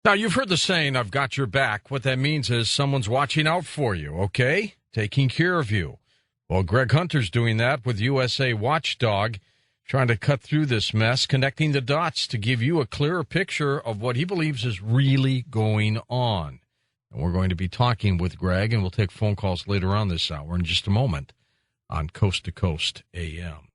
Now, you've heard the saying, I've got your back. What that means is someone's watching out for you, okay? Taking care of you. Well, Greg Hunter's doing that with USA Watchdog, trying to cut through this mess, connecting the dots to give you a clearer picture of what he believes is really going on. And we're going to be talking with Greg, and we'll take phone calls later on this hour in just a moment on Coast to Coast AM.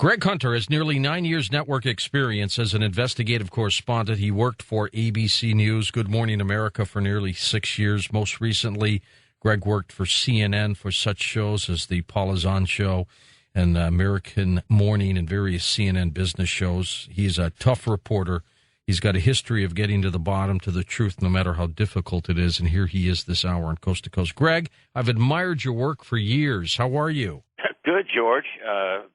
Greg Hunter has nearly 9 years network experience as an investigative correspondent. He worked for ABC News, Good Morning America for nearly 6 years. Most recently, Greg worked for CNN for such shows as The Paula Zahn Show and American Morning and various CNN business shows. He's a tough reporter. He's got a history of getting to the bottom, to the truth, no matter how difficult it is. And here he is this hour on Coast to Coast. Greg, I've admired your work for years. How are you? Good, George.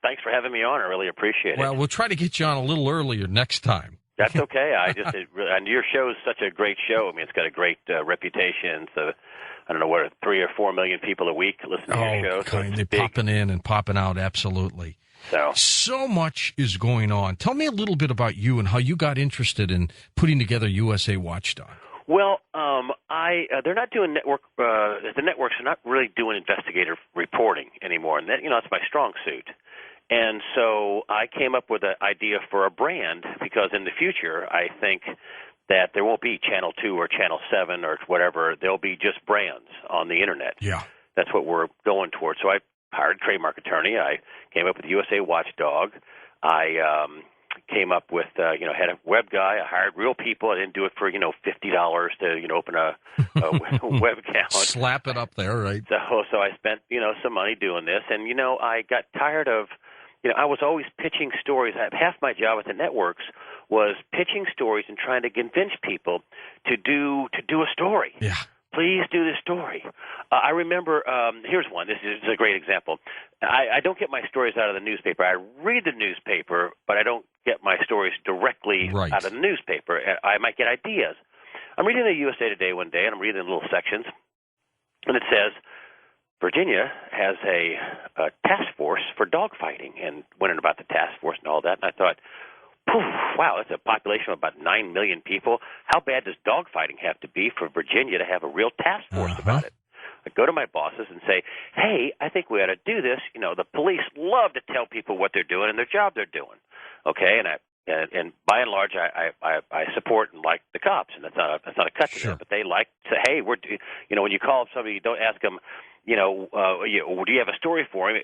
Thanks for having me on. I really appreciate it. Well, we'll try to get you on a little earlier next time. That's okay. And your show is such a great show. I mean, it's got a great reputation. So, I don't know, what, 3 or 4 million people a week listen to your show. So they're popping in and popping out, absolutely. So much is going on. Tell me a little bit about you and how you got interested in putting together USA Watchdog. Well, they're not doing network. The networks are not really doing investigative reporting anymore, and that's my strong suit. And so I came up with an idea for a brand because in the future I think that there won't be Channel 2 or Channel 7 or whatever. There'll be just brands on the Internet. Yeah, that's what we're going towards. So I hired a trademark attorney. I came up with USA Watchdog. I came up with, had a web guy. I hired real people. I didn't do it for, $50 to, open a web account. Slap it up there, right? So I spent, some money doing this. And, I got tired of, I was always pitching stories. Half my job at the networks was pitching stories and trying to convince people to do a story. Yeah. Please do this story. I remember, here's one. This is a great example. I don't get my stories out of the newspaper. I read the newspaper, but I don't get my stories directly out of the newspaper. I might get ideas. I'm reading the USA Today one day, and I'm reading little sections, and it says, Virginia has a task force for dogfighting, and went in about the task force and all that, and I thought, wow, that's a population of about 9 million people. How bad does dogfighting have to be for Virginia to have a real task force about it? I go to my bosses and say, hey, I think we ought to do this. The police love to tell people what they're doing and their job they're doing. Okay, and by and large, I support and like the cops, and that's not a cut to them, but they like to say, hey, when you call somebody, you don't ask them, do you have a story for me?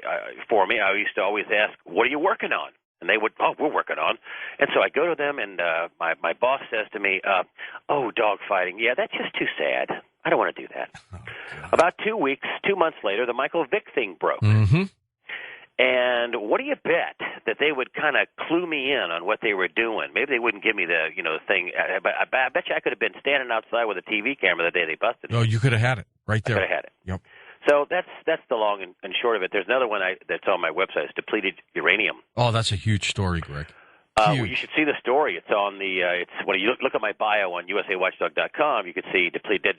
I used to always ask, what are you working on? And they would, we're working on. And so I go to them, and my boss says to me, dogfighting. Yeah, that's just too sad. I don't want to do that. About 2 months later, the Michael Vick thing broke. Mm-hmm. And what do you bet that they would kind of clue me in on what they were doing? Maybe they wouldn't give me the thing. But I bet you I could have been standing outside with a TV camera the day they busted me. Oh, you could have had it right there. I could have had it. Yep. So that's the long and short of it. There's another one that's on my website. It's depleted uranium. Oh, that's a huge story, Greg. Well, you should see the story. It's on it's when you look at my bio on USAWatchdog.com, you can see depleted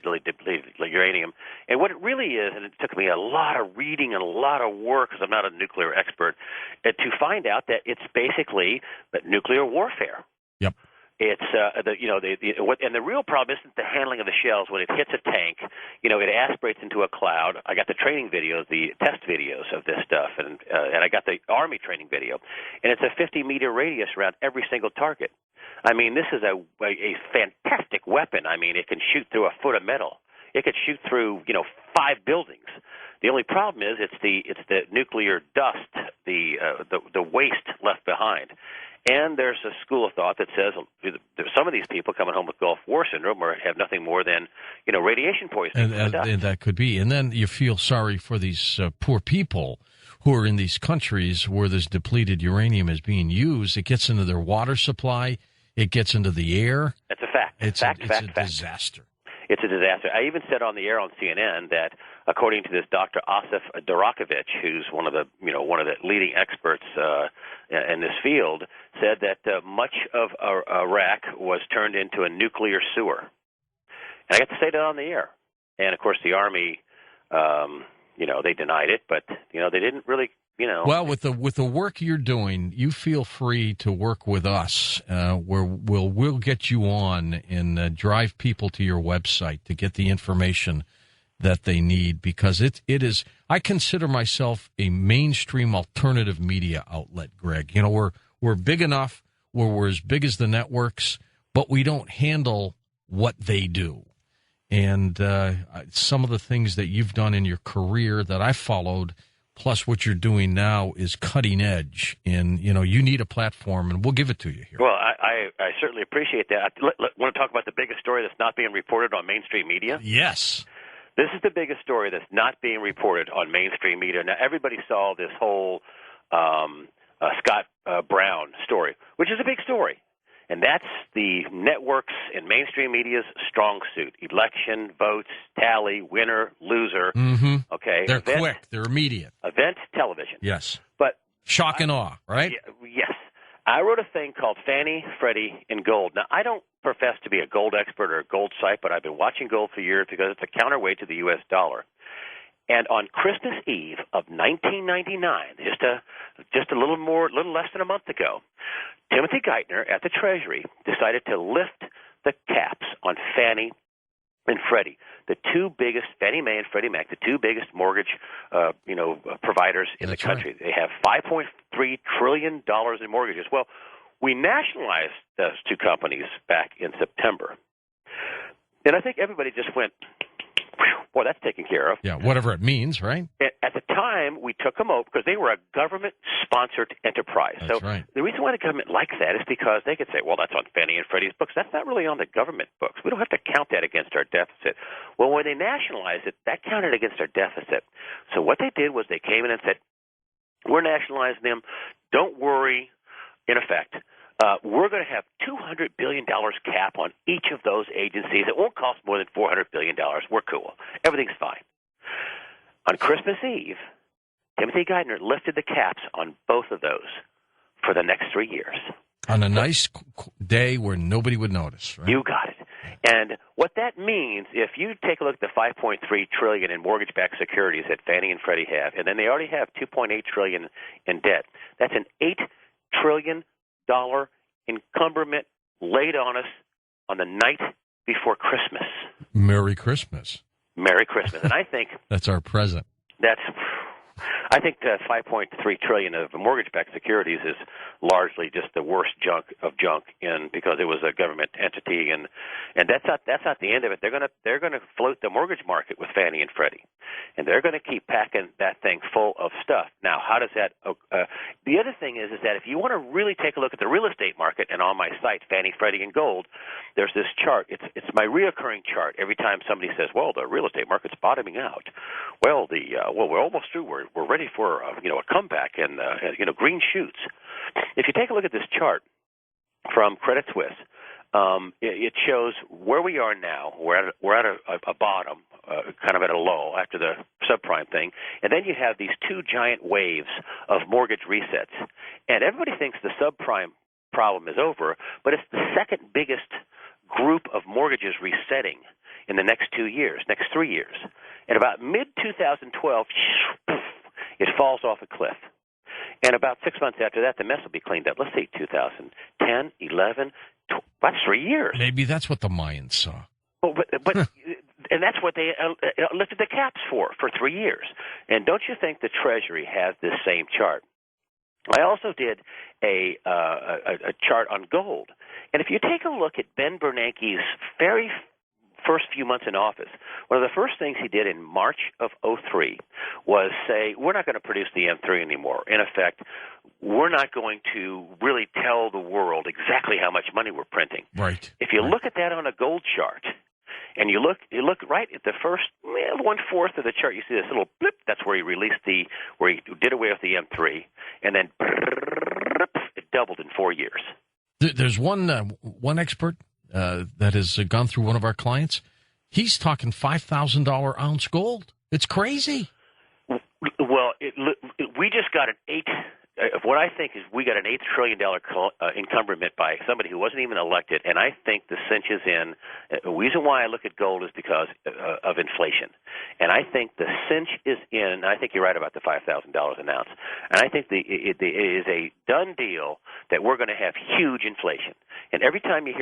uranium. And what it really is, and it took me a lot of reading and a lot of work because I'm not a nuclear expert, to find out that it's basically nuclear warfare. Yep. It's and the real problem isn't the handling of the shells when it hits a tank. It aspirates into a cloud. I got the training videos, the test videos of this stuff, and I got the Army training video, and it's a 50-meter radius around every single target. I mean, this is a fantastic weapon. I mean, it can shoot through a foot of metal. It could shoot through 5 buildings. The only problem is it's the nuclear dust, the waste left behind. And there's a school of thought that says some of these people coming home with Gulf War syndrome or have nothing more than, radiation poisoning. And that could be. And then you feel sorry for these poor people who are in these countries where this depleted uranium is being used. It gets into their water supply. It gets into the air. That's a fact. It's a disaster. It's a disaster. I even said on the air on CNN that, according to this Dr. Asif Darakovich, who's one of the leading experts in this field, said that much of Iraq was turned into a nuclear sewer. And I got to say that on the air. And of course, the Army, they denied it, but they didn't really Well, with the work you're doing, you feel free to work with us, where we'll get you on and drive people to your website to get the information that they need, because it is. I consider myself a mainstream alternative media outlet, Greg. We're big enough where we're as big as the networks, but we don't handle what they do. And some of the things that you've done in your career that I followed, plus what you're doing now, is cutting edge. And, you need a platform, and we'll give it to you here. Well, I certainly appreciate that. Want to talk about the biggest story that's not being reported on mainstream media? Yes. This is the biggest story that's not being reported on mainstream media. Now, everybody saw this whole Scott Brown story, which is a big story. And that's the networks and mainstream media's strong suit. Election, votes, tally, winner, loser. Mm-hmm. Okay. They're quick. They're immediate. Event television. Yes. But shock and awe, right? Yes. I wrote a thing called Fannie, Freddie, and Gold. Now, I don't profess to be a gold expert or a gold site, but I've been watching gold for years because it's a counterweight to the U.S. dollar. And on Christmas Eve of 1999, just a little less than a month ago, Timothy Geithner at the Treasury decided to lift the caps on Fannie and Freddie, the two biggest, Fannie Mae and Freddie Mac, the two biggest mortgage, providers in the country. Right. They have $5.3 trillion in mortgages. Well, we nationalized those two companies back in September, and I think everybody just went, "Well, that's taken care of." Yeah, whatever it means, right? At the time, we took them over because they were a government-sponsored enterprise. That's so right. The reason why the government likes that is because they could say, well, that's on Fannie and Freddie's books. That's not really on the government books. We don't have to count that against our deficit. Well, when they nationalized it, that counted against our deficit. So what they did was they came in and said, we're nationalizing them. Don't worry, in effect. We're going to have $200 billion cap on each of those agencies. It won't cost more than $400 billion. We're cool. Everything's fine. On Christmas Eve, Timothy Geithner lifted the caps on both of those for the next 3 years. On a nice day where nobody would notice, right? You got it. And what that means, if you take a look at the $5.3 trillion in mortgage-backed securities that Fannie and Freddie have, and then they already have $2.8 trillion in debt, that's an $8 trillion encumberment laid on us on the night before Christmas. Merry Christmas. Merry Christmas. And I think that's our present. I think the $5.3 trillion of mortgage-backed securities is largely just the worst junk of junk, because it was a government entity, and that's not the end of it. They're gonna float the mortgage market with Fannie and Freddie, and they're going to keep packing that thing full of stuff. Now, how does that? The other thing is that if you want to really take a look at the real estate market, and on my site, Fannie, Freddie, and Gold, there's this chart. It's my reoccurring chart. Every time somebody says, "Well, the real estate market's bottoming out," well, we're almost through. We're ready for a comeback and green shoots. If you take a look at this chart from Credit Suisse, it shows where we are now. We're at a bottom, kind of at a low after the subprime thing, and then you have these two giant waves of mortgage resets. And everybody thinks the subprime problem is over, but it's the second biggest group of mortgages resetting in the next 3 years. And about mid-2012, it falls off a cliff. And about 6 months after that, the mess will be cleaned up. Let's see, 2010, 11, that's 3 years. Maybe that's what the Mayans saw. But and that's what they lifted the caps for 3 years. And don't you think the Treasury has this same chart? I also did a chart on gold. And if you take a look at Ben Bernanke's very first few months in office, one of the first things he did in March of 2003 was say, we're not going to produce the M3 anymore. In effect, we're not going to really tell the world exactly how much money we're printing. Right. If you look at that on a gold chart, and you look right at the first 1/4 of the chart, you see this little blip. That's where he where he did away with the M3, and then it doubled in 4 years. There's one expert that has gone through one of our clients. He's talking $5,000 ounce gold. It's crazy. Well, we just got an what I think is we got an $8 trillion encumberment by somebody who wasn't even elected, and I think the cinch is in. The reason why I look at gold is because of inflation. And I think the cinch is in. I think you're right about the $5,000 an ounce. And I think it is a done deal that we're going to have huge inflation. And every time you hear